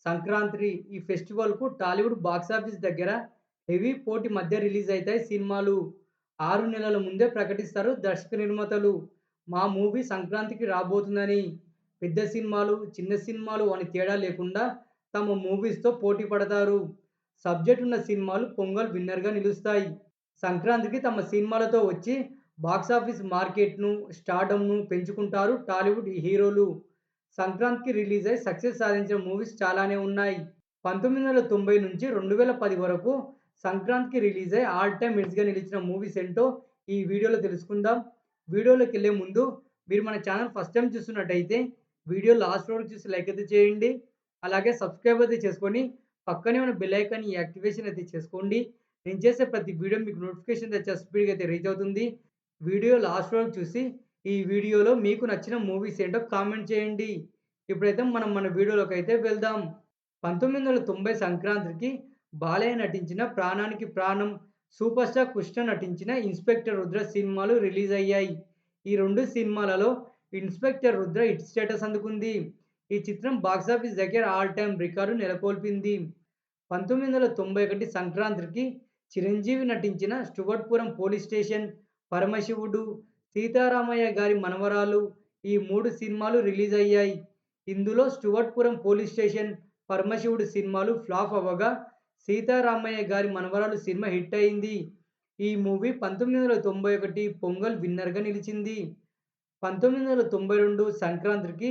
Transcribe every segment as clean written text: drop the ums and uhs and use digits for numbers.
సంక్రాంతి ఈ ఫెస్టివల్‌కు టాలీవుడ్ బాక్సాఫీస్ దగ్గర హెవీ పోటీ మధ్య రిలీజ్ అయితాయి సినిమాలు. 6 నెలల ముందే ప్రకటిస్తారు దర్శక నిర్మాతలు. మా మూవీ సంక్రాంతికి రాబోతుందని. పెద్ద సినిమాలు, చిన్న సినిమాలు అని తేడా లేకుండా తమ మూవీస్‌తో పోటీ పడతారు. సబ్జెక్ట్ ఉన్న సినిమాలు పొంగల్ విన్నర్‌గా నిలుస్తాయి. సంక్రాంతికి తమ సినిమాలతో వచ్చి బాక్సాఫీస్ మార్కెట్‌ను, స్టార్డమ్‌ను పెంచుకుంటారు టాలీవుడ్ హీరోలు. సంక్రాంతికి రిలీజ్ అయ్యి సక్సెస్ సాధించిన మూవీస్ చాలానే ఉన్నాయి. 1990 నుంచి 2010 వరకు సంక్రాంతికి రిలీజ్ అయ్యి ఆల్ టైమ్ హిట్స్‌గా నిలిచిన మూవీస్ ఏంటో ఈ వీడియోలో తెలుసుకుందాం. వీడియోలోకెళ్ళే ముందు మీరు మన ఛానల్ ఫస్ట్ టైమ్ చూస్తున్నట్టయితే వీడియో లాస్ట్ వరకు చూసి లైక్ అయితే చేయండి. అలాగే సబ్స్క్రైబ్ అయితే చేసుకొని పక్కనే ఉన్న బెల్ ఐకాన్ యాక్టివేషన్ అయితే చేసుకోండి. నేను చేసే ప్రతి వీడియో మీకు నోటిఫికేషన్ వచ్చే స్పీడ్‌గా అయితే రీచ్ అవుతుంది. వీడియో లాస్ట్ వరకు చూసి ఈ వీడియోలో మీకు నచ్చిన మూవీస్ ఏంటో కామెంట్ చేయండి. ఇప్పుడైతే మనం మన వీడియోలోకైతే వెళ్దాం. 1990 సంక్రాంతికి బాలయ్య నటించిన 'ప్రాణానికి ప్రాణం', సూపర్ స్టార్ కృష్ణ నటించిన 'ఇన్స్‌పెక్టర్ రుద్ర' సినిమాలు రిలీజ్ అయ్యాయి. ఈ 2 సినిమాలలో 'ఇన్స్‌పెక్టర్ రుద్ర' హిట్ స్టేటస్ అందుకుంది. ఈ చిత్రం బాక్సాఫీస్ దగ్గర ఆల్ టైమ్ రికార్డు నెలకొల్పింది. 1991 సంక్రాంతికి చిరంజీవి నటించిన 'స్టువర్ట్‌పురం పోలీస్ స్టేషన్', 'పరమశివుడు', 'సీతారామయ్య గారి మనవరాలు' ఈ 3 సినిమాలు రిలీజ్ అయ్యాయి. ఇందులో 'స్టువర్ట్‌పురం పోలీస్ స్టేషన్', 'పరమశివుడు' సినిమాలు ఫ్లాప్ అవ్వగా 'సీతారామయ్య గారి మనవరాలు' సినిమా హిట్ అయింది. ఈ మూవీ 1991 పొంగల్ విన్నర్‌గా నిలిచింది. 1992 సంక్రాంతికి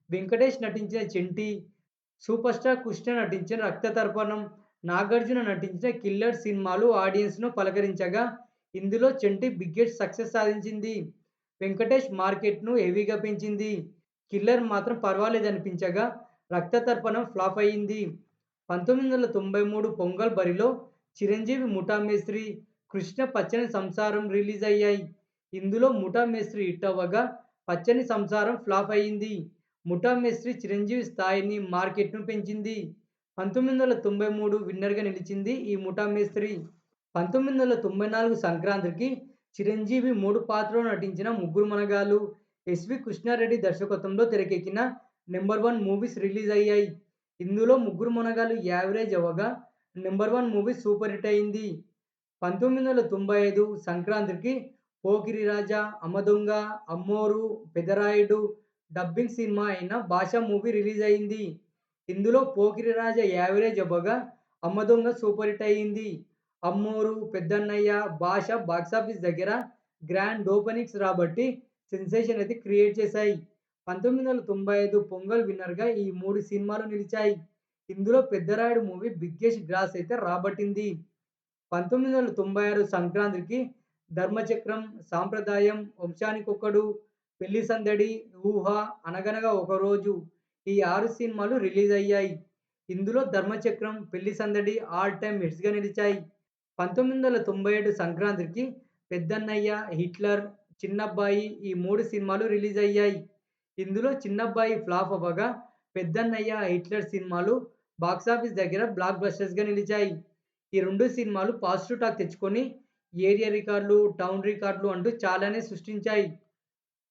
వెంకటేష్ నటించిన 'చంటి', సూపర్ స్టార్ కృష్ణ నటించిన 'రక్తతర్పణం', నాగార్జున నటించిన 'కిల్లర్' సినిమాలు ఆడియన్స్‌ను పలకరించగా, ఇందులో 'చంటి' బిగ్గెస్ట్ సక్సెస్ సాధించింది. వెంకటేష్ మార్కెట్‌ను హెవీగా పెంచింది. 'కిల్లర్' మాత్రం పర్వాలేదనిపించగా, 'రక్తతర్పణం' ఫ్లాప్ అయింది. 1993 పొంగల్ బరిలో చిరంజీవి 'ముఠా మేస్త్రి', కృష్ణ 'పచ్చని సంసారం' రిలీజ్ అయ్యాయి. ఇందులో 'ముఠా మేస్త్రి' హిట్ అవ్వగా, 'పచ్చని సంసారం' ఫ్లాప్ అయింది. 'ముఠా మేస్త్రి' చిరంజీవి స్థాయిని, మార్కెట్‌ను పెంచింది. 1993 విన్నర్‌గా నిలిచింది ఈ 'ముఠా మేస్త్రి'. 1994 సంక్రాంతికి చిరంజీవి 3 పాత్రల్లో నటించిన 'ముగ్గురు మనగాళ్ళు', ఎస్‌వి కృష్ణారెడ్డి దర్శకత్వంలో తెరకెక్కిన నంబర్ 1 మూవీస్ రిలీజ్ అయ్యాయి. ఇందులో 'ముగ్గురు మనగాళ్ళు' యావరేజ్ అవ్వగా, నంబర్ 1 మూవీ సూపర్ హిట్ అయింది. 1995 సంక్రాంతికి 'పోకిరి రాజా', 'అమ్మదొంగ', 'అమ్మోరు', 'పెదరాయుడు' డబ్బింగ్ సినిమా అయిన 'భాష' మూవీ రిలీజ్ అయింది. ఇందులో 'పోకిరి రాజా' యావరేజ్ అవ్వగా, 'అమ్మదొంగ' సూపర్ హిట్ అయింది. 'అమ్మోరు', 'పెద్దన్నయ్య', 'భాష' బాక్సాఫీస్ దగ్గర గ్రాండ్ ఓపెనింగ్స్ రాబట్టి సెన్సేషన్ అయితే క్రియేట్ చేశాయి. 1995 పొంగల్ విన్నర్‌గా ఈ 3 సినిమాలు నిలిచాయి. ఇందులో 'పెద్దరాయుడు' మూవీ బిగ్గెస్ట్ గ్రాస్ అయితే రాబట్టింది. 1996 సంక్రాంతికి 'ధర్మచక్రం', 'సాంప్రదాయం', 'వంశానికొక్కడు', 'పెళ్లి సందడి', 'ఊహ', 'అనగనగా ఒకరోజు' ఈ 6 సినిమాలు రిలీజ్ అయ్యాయి. ఇందులో 'ధర్మచక్రం', 'పెళ్లి సందడి' ఆల్ టైమ్ హిట్స్‌గా నిలిచాయి. 1997 సంక్రాంతికి 'పెద్దన్నయ్య', 'హిట్లర్', 'చిన్నబ్బాయి' ఈ 3 సినిమాలు రిలీజ్ అయ్యాయి. ఇందులో 'చిన్నబ్బాయి' ఫ్లాప్ అవ్వగా, 'పెద్దన్నయ్య', 'హిట్లర్' సినిమాలు బాక్సాఫీస్ దగ్గర బ్లాక్ బస్టర్స్‌గా నిలిచాయి. ఈ 2 సినిమాలు పాజిటివ్ టాక్ తెచ్చుకొని ఏరియా రికార్డులు, టౌన్ రికార్డులు అంటూ చాలానే సృష్టించాయి.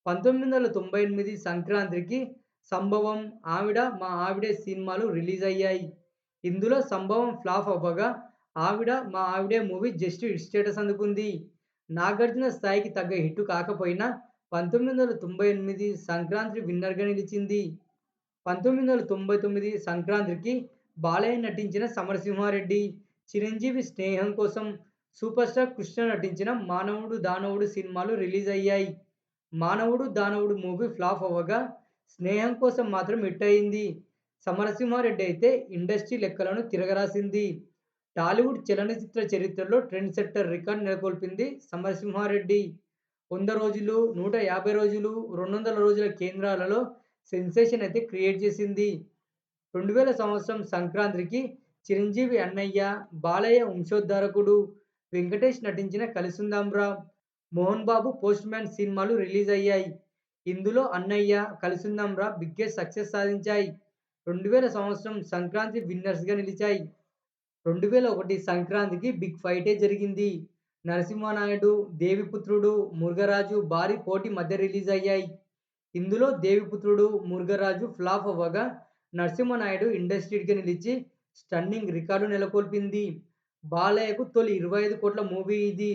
1998 సంక్రాంతికి 'సంభవం', 'ఆవిడ మా ఆవిడే' సినిమాలు రిలీజ్ అయ్యాయి. ఇందులో 'సంభవం' ఫ్లాప్ అవ్వగా, 'ఆవిడ మా ఆవిడే' మూవీ జస్ట్ హిట్ స్టేటస్ అందుకుంది. నాగార్జున స్థాయికి తగ్గ హిట్ కాకపోయినా 1998 సంక్రాంతి విన్నర్‌గా నిలిచింది. 1999 సంక్రాంతికి బాలయ్య నటించిన 'సమరసింహారెడ్డి', చిరంజీవి 'స్నేహం కోసం', సూపర్ స్టార్ కృష్ణ నటించిన 'మానవుడు దానవుడు' సినిమాలు రిలీజ్ అయ్యాయి. 'మానవుడు దానవుడు' మూవీ ఫ్లాప్ అవ్వగా, 'స్నేహం కోసం' మాత్రం హిట్ అయింది. 'సమరసింహారెడ్డి' అయితే ఇండస్ట్రీ లెక్కలను తిరగరాసింది. టాలీవుడ్ చలనచిత్ర చరిత్రలో ట్రెండ్ సెట్టర్ రికార్డ్ నెలకొల్పింది 'సమరసింహారెడ్డి'. 100 రోజులు, 150 రోజులు, 200 రోజుల కేంద్రాలలో సెన్సేషన్ అయితే క్రియేట్ చేసింది. 2000 సంవత్సరం సంక్రాంతికి చిరంజీవి 'అన్నయ్య', బాలయ్య 'వంశోద్ధారకుడు', వెంకటేష్ నటించిన 'కలిసుందాంరా', మోహన్ బాబు 'పోస్ట్ మ్యాన్' సినిమాలు రిలీజ్ అయ్యాయి. ఇందులో 'అన్నయ్య', 'కలిసుందాంరా' బిగ్గెస్ట్ సక్సెస్ సాధించాయి. 2000 సంవత్సరం సంక్రాంతి విన్నర్స్‌గా నిలిచాయి. 2001 సంక్రాంతికి బిగ్ ఫైటే జరిగింది. 'నరసింహానాయుడు', 'దేవిపుత్రుడు', 'మురుగరాజు' భారీ పోటీ మధ్య రిలీజ్ అయ్యాయి. ఇందులో 'దేవిపుత్రుడు', 'మురుగరాజు' ఫ్లాప్ అవ్వగా, నరసింహనాయుడు ఇండస్ట్రీగా నిలిచి స్టన్నింగ్ రికార్డు నెలకొల్పింది. బాలయ్యకు తొలి 25,00,00,000 మూవీ ఇది.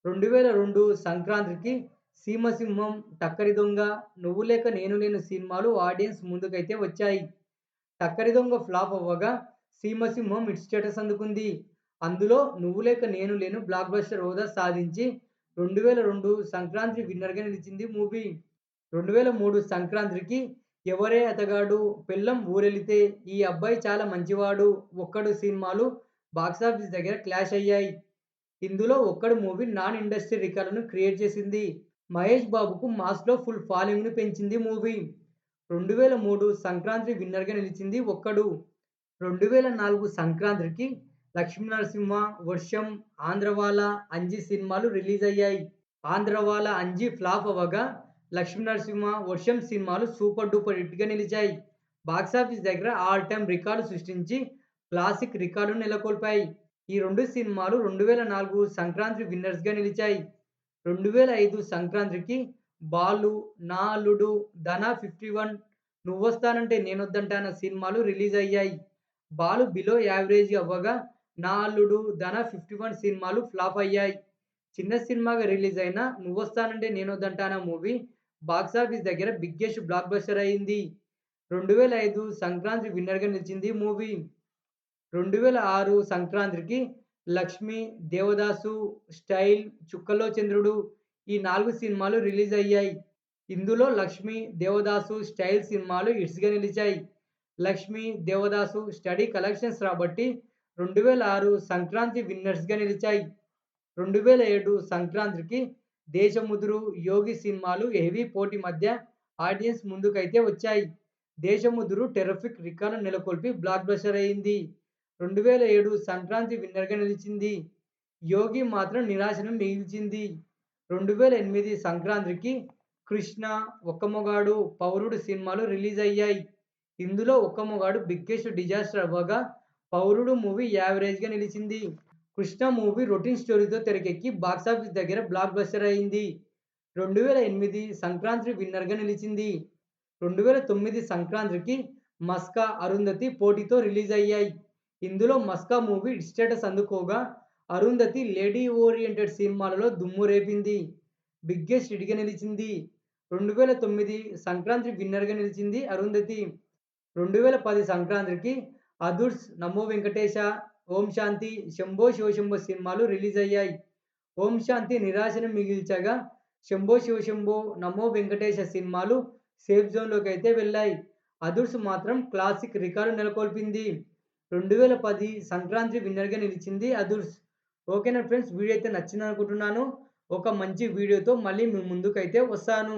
2002 సంక్రాంతికి 'సీమసింహం', 'టక్కరి దొంగ', 'నువ్వు లేక నేను లేను' సినిమాలు ఆడియన్స్ ముందుకైతే వచ్చాయి. 'టక్కరి దొంగ' ఫ్లాప్ అవ్వగా 'సీమసింహం' హిట్ స్టేటస్ అందుకుంది. అందులో 'నువ్వు లేక నేను లేను' బ్లాక్ బస్టర్ హోదా సాధించి 2002 సంక్రాంతి విన్నర్‌గా నిలిచింది మూవీ. 2003 సంక్రాంతికి 'ఎవరే అతగాడు', 'పెళ్ళాం ఊరెళితే', 'ఈ అబ్బాయి చాలా మంచివాడు', 'ఒక్కడు' సినిమాలు బాక్సాఫీస్ దగ్గర క్లాష్ అయ్యాయి. ఇందులో 'ఒక్కడు' మూవీ నాన్ ఇండస్ట్రీ రికార్డులను క్రియేట్ చేసింది. మహేష్ బాబుకు మాస్‌లో ఫుల్ ఫాలోయింగ్‌ని పెంచింది మూవీ. 2003 సంక్రాంతి విన్నర్‌గా నిలిచింది 'ఒక్కడు'. 2004 సంక్రాంతికి 'లక్ష్మీనరసింహ', 'వర్షం', 'ఆంధ్రవాల', 'అంజి' సినిమాలు రిలీజ్ అయ్యాయి. 'ఆంధ్రవాల', 'అంజి' ఫ్లాప్ అవ్వగా 'లక్ష్మీనరసింహ', 'వర్షం' సినిమాలు సూపర్ డూపర్ హిట్‌గా నిలిచాయి. బాక్సాఫీస్ దగ్గర ఆల్ టైమ్ రికార్డు సృష్టించి క్లాసిక్ రికార్డును నెలకొల్పాయి. ఈ 2 సినిమాలు 2004 సంక్రాంతి విన్నర్స్‌గా నిలిచాయి. 2005 సంక్రాంతికి 'బాలు', 'నా అల్లుడు', 'ధన 51', 'నువ్వొస్తానంటే నేనొద్దంటానా' సినిమాలు రిలీజ్ అయ్యాయి. 'బాలు' బిలో యావరేజ్ అవ్వగా 'నా అల్లుడు', 'ధన 51' సినిమాలు ఫ్లాప్ అయ్యాయి. చిన్న సినిమాగా రిలీజ్ అయిన 'నువ్వొస్తానంటే నేనొద్దంటానా' మూవీ బాక్సాఫీస్ దగ్గర బిగ్గెస్ట్ బ్లాక్ బస్టర్ అయింది. 2005 సంక్రాంతి విన్నర్‌గా నిలిచింది మూవీ. 2006 సంక్రాంతికి 'లక్ష్మి', 'దేవదాసు', 'స్టైల్', 'చుక్కల్లో చంద్రుడు' ఈ 4 సినిమాలు రిలీజ్ అయ్యాయి. ఇందులో 'లక్ష్మి', 'దేవదాసు', 'స్టైల్' సినిమాలు హిట్స్‌గా నిలిచాయి. 'లక్ష్మి', 'దేవదాసు' స్టడీ కలెక్షన్స్ రాబట్టి 2006 సంక్రాంతి విన్నర్స్‌గా నిలిచాయి. 2007 సంక్రాంతికి 'దేశముదురు', 'యోగి' సినిమాలు హెవీ పోటీ మధ్య ఆడియన్స్ ముందుకైతే వచ్చాయి. 'దేశముదురు' టెర్రిఫిక్ రికార్డును నెలకొల్పి బ్లాక్ బస్టర్ అయింది. 2007 సంక్రాంతి విన్నర్‌గా నిలిచింది. 'యోగి' మాత్రం నిరాశను మిగిల్చింది. 2008 సంక్రాంతికి 'కృష్ణ', 'ఒక్కమగాడు', 'పౌరుడు' సినిమాలు రిలీజ్ అయ్యాయి. ఇందులో 'ఒక్కమగాడు' బిగ్గెస్ట్ డిజాస్టర్ అవ్వగా 'పౌరుడు' మూవీ యావరేజ్‌గా నిలిచింది. 'కృష్ణ' మూవీ రొటీన్ స్టోరీతో తెరకెక్కి బాక్సాఫీస్ దగ్గర బ్లాక్ బస్టర్ అయింది. 2008 సంక్రాంతి విన్నర్‌గా నిలిచింది. 2009 సంక్రాంతికి 'మస్కా', 'అరుంధతి' పోటీతో రిలీజ్ అయ్యాయి. ఇందులో 'మస్కా' మూవీ హిట్ స్టేటస్ అందుకోగా 'అరుంధతి' లేడీ ఓరియెంటెడ్ సినిమాలలో దుమ్ము రేపింది. బిగ్గెస్ట్ హిట్‌గా నిలిచింది. 2009 సంక్రాంతి విన్నర్‌గా నిలిచింది 'అరుంధతి'. 2010 సంక్రాంతికి 'అదుర్స్', 'నమో వెంకటేశ', 'ఓం శాంతి', 'శంభో శివశంభో' సినిమాలు రిలీజ్ అయ్యాయి. 'ఓం శాంతి' నిరాశను మిగిల్చగా 'శంభో శివశంభో', 'నమో వెంకటేశ' సినిమాలు సేఫ్ జోన్‌లోకైతే వెళ్ళాయి. 'అదుర్స్' మాత్రం క్లాసిక్ రికార్డు నెలకొల్పింది. 2010 సంక్రాంతి విన్నర్‌గా నిలిచింది 'అదుర్స్'. ఓకేనా ఫ్రెండ్స్, వీడియో అయితే నచ్చిందనుకుంటున్నాను. ఒక మంచి వీడియోతో మళ్ళీ మీ ముందుకైతే వస్తాను.